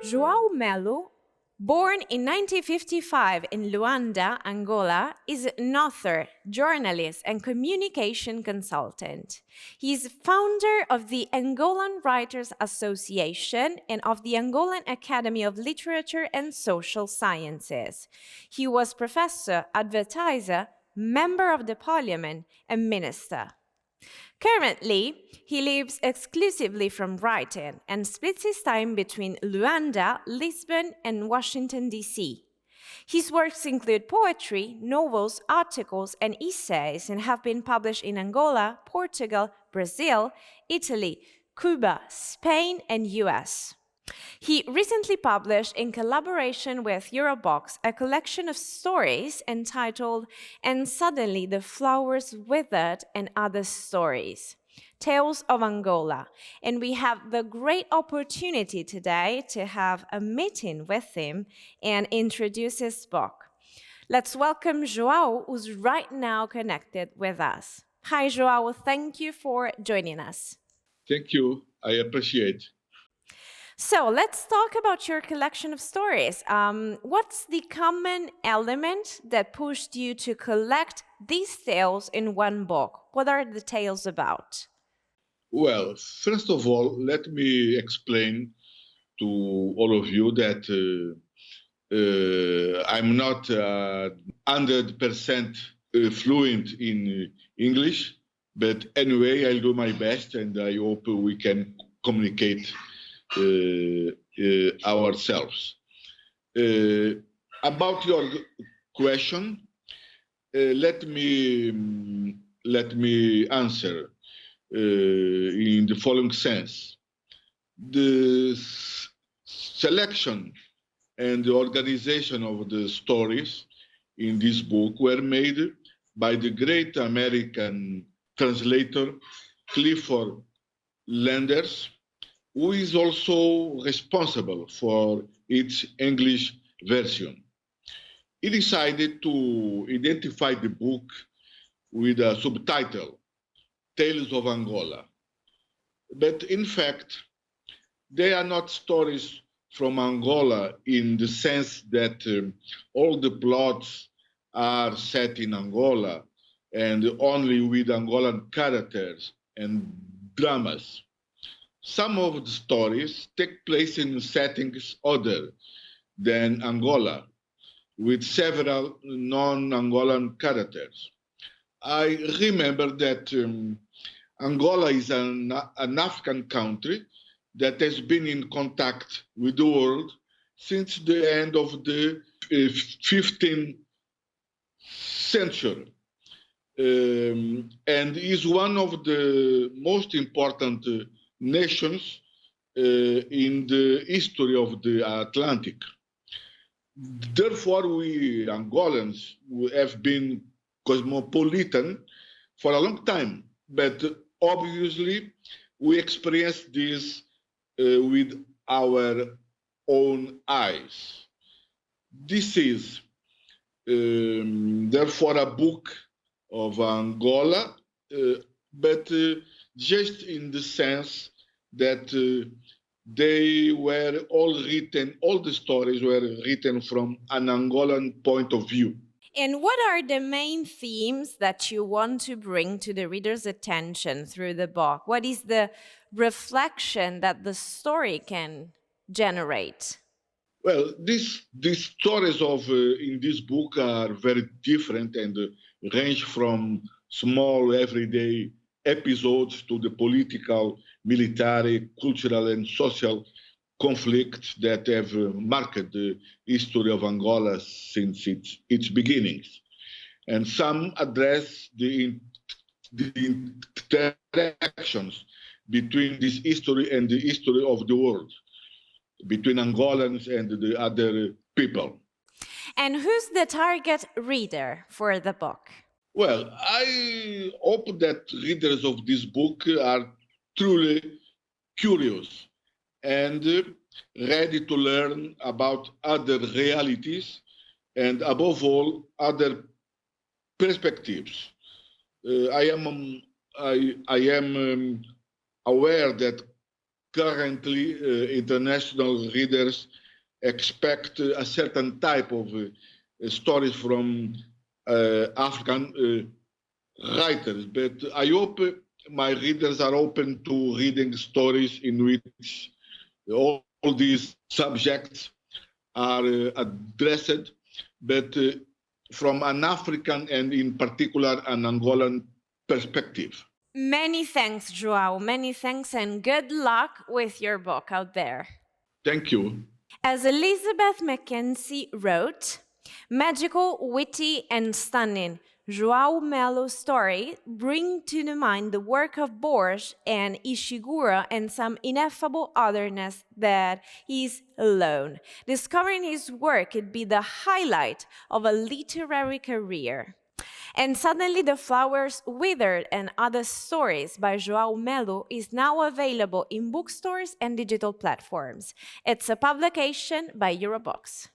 João Melo, born in 1955 in Luanda, Angola, is an author, journalist, and communication consultant. He is founder of the Angolan Writers Association and of the Angolan Academy of Literature and Social Sciences. He was professor, advertiser, member of the parliament, and minister. Currently, he lives exclusively from writing and splits his time between Luanda, Lisbon, and Washington, D.C. His works include poetry, novels, articles, and essays and have been published in Angola, Portugal, Brazil, Italy, Cuba, Spain, and US. He recently published, in collaboration with Eurobox, a collection of stories entitled "And Suddenly the Flowers Withered and Other Stories, Tales of Angola." And we have the great opportunity today to have a meeting with him and introduce his book. Let's welcome João, who's right now connected with us. Hi, João. Thank you for joining us. Thank you. I appreciate. So let's talk about your collection of stories. What's the common element that pushed you to collect these tales in one book? What are the tales about? Well, first of all, let me explain to all of you that I'm not 100% fluent in English, but anyway, I'll do my best and I hope we can communicate ourselves. About your question, let me answer in the following sense. The selection and the organization of the stories in this book were made by the great American translator Clifford Landers, who is also responsible for its English version. He decided to identify the book with a subtitle, Tales of Angola. But in fact, they are not stories from Angola in the sense that all the plots are set in Angola and only with Angolan characters and dramas. Some of the stories take place in settings other than Angola, with several non-Angolan characters. I remember that Angola is an African country that has been in contact with the world since the end of the 15th century, and is one of the most important nations in the history of the Atlantic. Therefore, we Angolans have been cosmopolitan for a long time, but obviously we experience this with our own eyes. This is therefore a book of Angola, but just in the sense that they were all written, all the stories were written from an Angolan point of view. And what are the main themes that you want to bring to the reader's attention through the book? What is the reflection that the story can generate? Well, these stories of in this book are very different and range from small everyday episodes to the political, military, cultural, and social conflicts that have marked the history of Angola since its beginnings. And some address the interactions between this history and the history of the world, between Angolans and the other people. And who's the target reader for the book? Well, I hope that readers of this book are truly curious and ready to learn about other realities and, above all, other perspectives. I am aware that currently international readers expect a certain type of stories from African writers, but I hope my readers are open to reading stories in which all these subjects are addressed, but from an African and in particular an Angolan perspective. Many thanks, João. Many thanks, and good luck with your book out there. Thank you. As Elizabeth Mackenzie wrote, magical, witty, and stunning, João Melo's story bring to the mind the work of Borges and Ishiguro and some ineffable otherness that is alone. Discovering his work could be the highlight of a literary career. And suddenly the flowers withered and other stories by João Melo is now available in bookstores and digital platforms. It's a publication by Eurobox.